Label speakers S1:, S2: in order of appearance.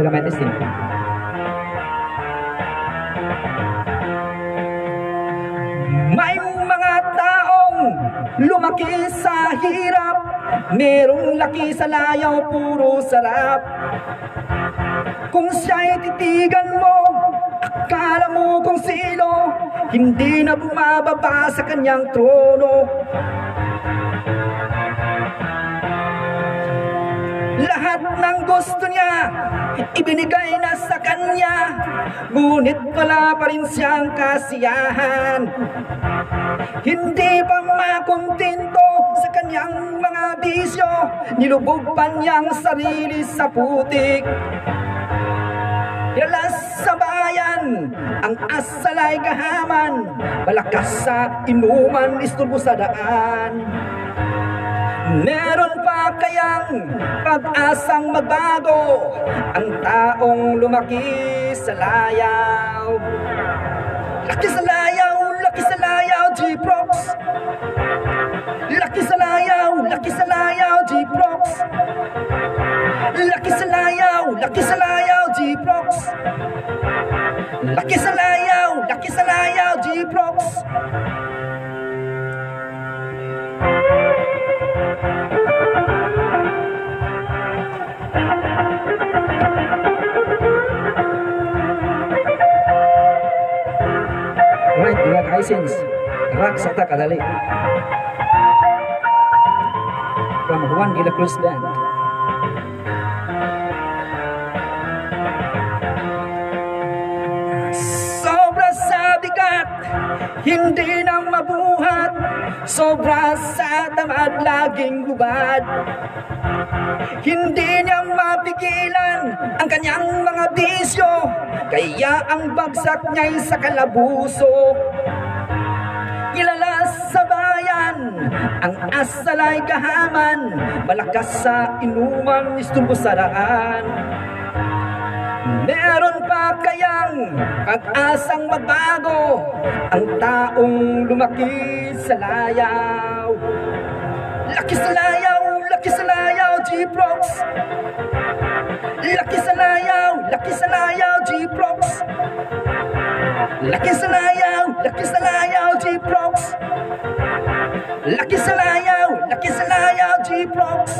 S1: gamay testing. May mga taong lumaki sa hirap, merong laki sa layaw, puro sarap. Kung siya'y titigan mo, akala mo kung sino, hindi na bumababa sa kanyang trono. Lahat ng gusto niya, ibinigay na sa kanya, ngunit wala pa rin siyang kasiyahan. Hindi pa makontento sa kanyang mga bisyo, nilubog pa niyang sarili sa putik. Yalas sa bayan, ang asal ay gahaman, malakas sa inuman, isturbo sa daan. Meron pa kayang pag-asang magbago ang taong lumaki sa layaw? Laki sa layaw, G-Prox. Laki sa layaw, G-Prox. Laki sa layaw, G-Prox. Laki sa layaw, G-Prox. Alright, mga ka-Hisense, rock sa kadali. From Juan de la Cruz Band. Sobra sa bigat, hindi na mabuhat, sobra sa tamad, laging hubad. Hindi niya mapigilan ang kanyang mga bisyo, kaya ang bagsak niya'y sa kalabuso. Kilala sa bayan, ang asal ay gahaman, malakas sa inuman, isturbo sa daan. Meron pa kayang pag-asang magbago ang taong lumaki sa layaw? Laki sa layaw, G-Prox. Laki sa layaw, G-Prox. Laki sa layaw, G-Prox. Laki sa layaw, G-Prox.